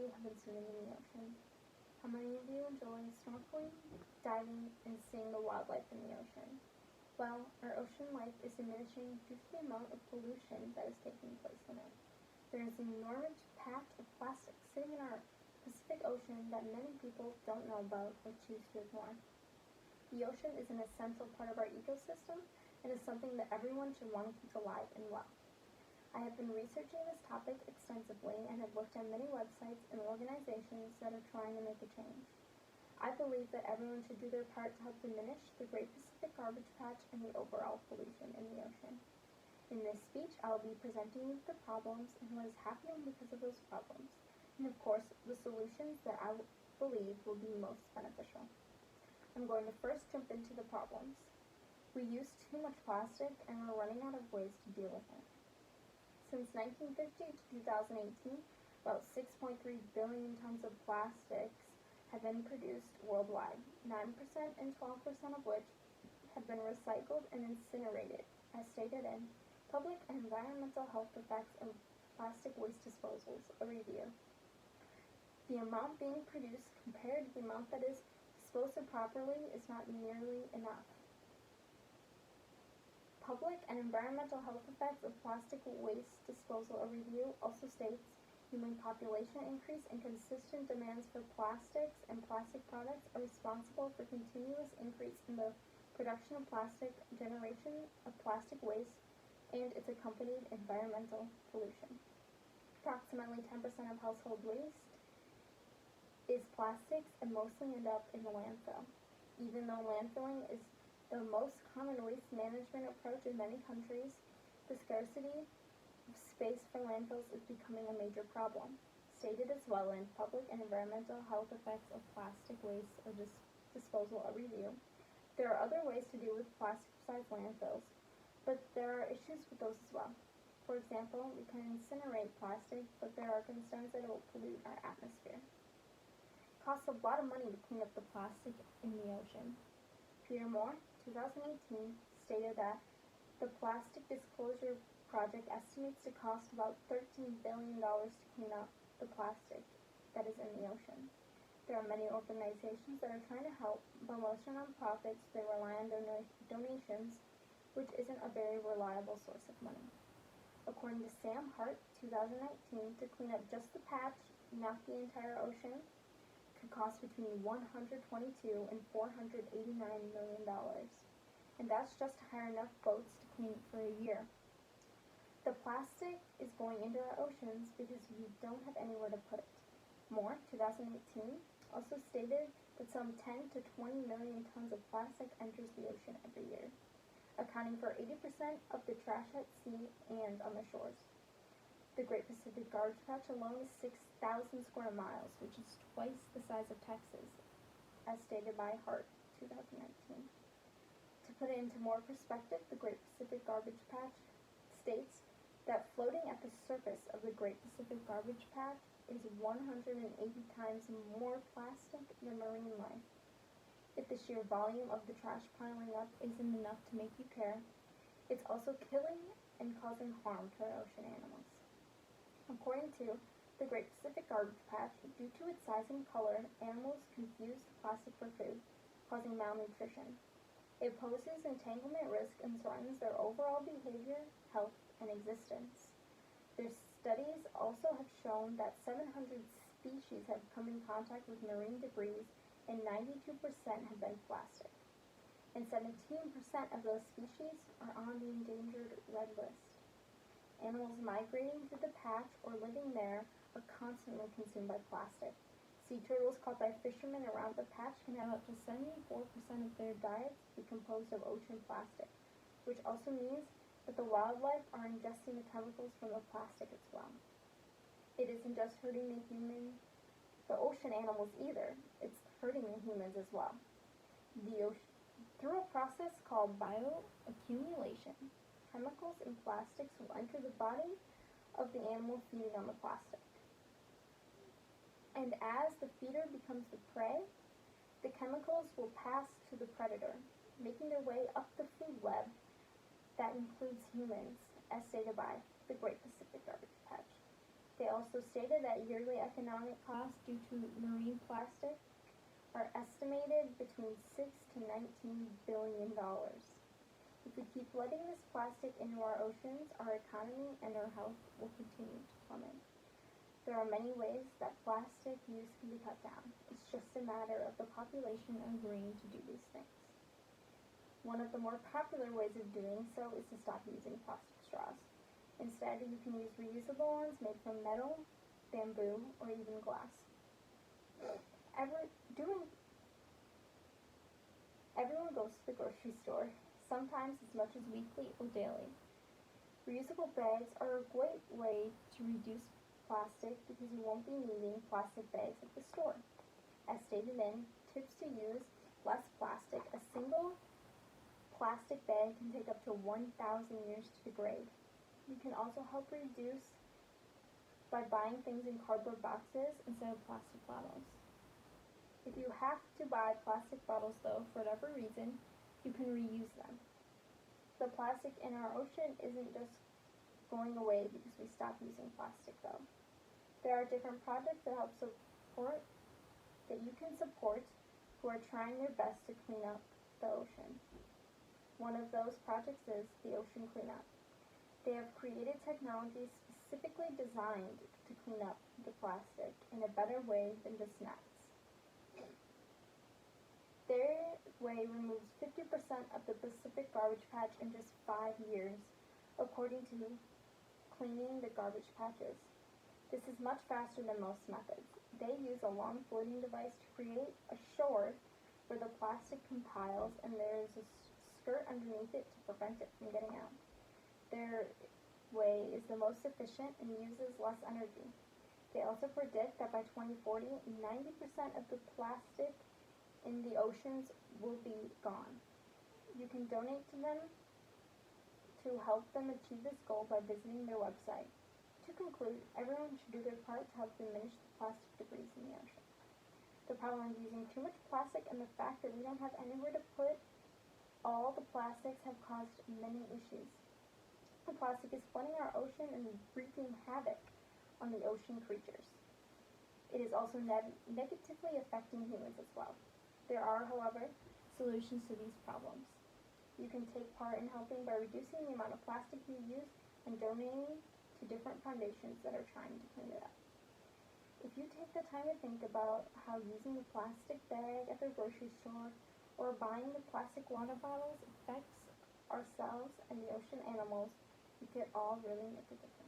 you have been swimming in the ocean? How many of you enjoy snorkeling, diving, and seeing the wildlife in the ocean? Well, our ocean life is diminishing due to the amount of pollution that is taking place in it. There is an enormous patch of plastic sitting in our Pacific Ocean that many people don't know about or choose to ignore. The ocean is an essential part of our ecosystem and is something that everyone should want to keep alive and well. I have been researching this topic extensively and have looked at many websites and organizations that are trying to make a change. I believe that everyone should do their part to help diminish the Great Pacific Garbage Patch and the overall pollution in the ocean. In this speech, I will be presenting you the problems and what is happening because of those problems, and of course, the solutions that I believe will be most beneficial. I'm going to first jump into the problems. We use too much plastic and we're running out of ways to deal with it. Since 1950 to 2018, about 6.3 billion tons of plastics have been produced worldwide, 9% and 12% of which have been recycled and incinerated, as stated in Public and Environmental Health Effects of Plastic Waste Disposals, a review. The amount being produced compared to the amount that is disposed of properly is not nearly enough. Public and Environmental Health Effects of Plastic Waste Disposal, a review, also states human population increase and consistent demands for plastics and plastic products are responsible for continuous increase in the production of plastic, generation of plastic waste, and its accompanied environmental pollution. Approximately 10% of household waste is plastics and mostly end up in the landfill. Even though landfilling is the most common waste management approach in many countries, the scarcity of space for landfills is becoming a major problem. Stated as well in Public and Environmental Health Effects of Plastic Waste or Disposal, a review, there are other ways to deal with plastic besides landfills, but there are issues with those as well. For example, we can incinerate plastic, but there are concerns that it will pollute our atmosphere. It costs a lot of money to clean up the plastic in the ocean. Peter Moore, 2018, stated that the Plastic Disclosure Project estimates to cost about $13 billion to clean up the plastic that is in the ocean. There are many organizations that are trying to help, but most are nonprofits. They rely on donations, which isn't a very reliable source of money. According to Sam Hart, 2019, to clean up just the patch, not the entire ocean, could cost between $122 and $489 million. And that's just to hire enough boats to clean it for a year. The plastic is going into our oceans because we don't have anywhere to put it. Moore, 2018, also stated that some 10 to 20 million tons of plastic enters the ocean every year, accounting for 80% of the trash at sea and on the shores. The Great Pacific Garbage Patch alone is 6,000 square miles, which is twice the size of Texas, as stated by Hart, 2019. To put it into more perspective, the Great Pacific Garbage Patch states that floating at the surface of the Great Pacific Garbage Patch is 180 times more plastic than marine life. If the sheer volume of the trash piling up isn't enough to make you care, it's also killing and causing harm to our ocean animals. According to the Great Pacific Garbage Patch, due to its size and color, animals confuse plastic for food, causing malnutrition. It poses entanglement risk and threatens their overall behavior, health, and existence. Their studies also have shown that 700 species have come in contact with marine debris and 92% have been plastic. And 17% of those species are on the endangered red list. Animals migrating through the patch or living there are constantly consumed by plastic. Sea turtles caught by fishermen around the patch can have up to 74% of their diets be composed of ocean plastic, which also means that the wildlife are ingesting the chemicals from the plastic as well. It isn't just hurting the ocean animals either, it's hurting the humans as well. Through a process called bioaccumulation, chemicals in plastics will enter the body of the animal feeding on the plastic. And as the feeder becomes the prey, the chemicals will pass to the predator, making their way up the food web that includes humans, as stated by the Great Pacific Garbage Patch. They also stated that yearly economic costs due to marine plastic are estimated between $6 to $19 billion. If we keep letting this plastic into our oceans, our economy and our health will continue to plummet. There are many ways that plastic use can be cut down. It's just a matter of the population agreeing to do these things. One of the more popular ways of doing so is to stop using plastic straws. Instead, you can use reusable ones made from metal, bamboo, or even glass. Everyone goes to the grocery store, sometimes as much as weekly or daily. Reusable bags are a great way to reduce plastic because you won't be needing plastic bags at the store. As stated in Tips to Use Less Plastic, a single plastic bag can take up to 1,000 years to degrade. You can also help reduce by buying things in cardboard boxes instead of plastic bottles. If you have to buy plastic bottles though, for whatever reason, you can reuse them. The plastic in our ocean isn't just going away because we stop using plastic though. There are different projects that you can support who are trying their best to clean up the ocean. One of those projects is the Ocean Cleanup. They have created technology specifically designed to clean up the plastic in a better way than just nets. Their way removes 50% of the Pacific garbage patch in just 5 years, according to cleaning the garbage patches. This is much faster than most methods. They use a long floating device to create a shore where the plastic compiles and there is a skirt underneath it to prevent it from getting out. Their way is the most efficient and uses less energy. They also predict that by 2040, 90% of the plastic in the oceans will be gone. You can donate to them to help them achieve this goal by visiting their website. To conclude, everyone should do their part to help diminish the plastic debris in the ocean. The problem of using too much plastic and the fact that we don't have anywhere to put all the plastics have caused many issues. The plastic is flooding our ocean and wreaking havoc on the ocean creatures. It is also negatively affecting humans as well. There are, however, solutions to these problems. You can take part in helping by reducing the amount of plastic you use and donating to different foundations that are trying to clean it up. If you take the time to think about how using the plastic bag at the grocery store or buying the plastic water bottles affects ourselves and the ocean animals, we could all really make a difference.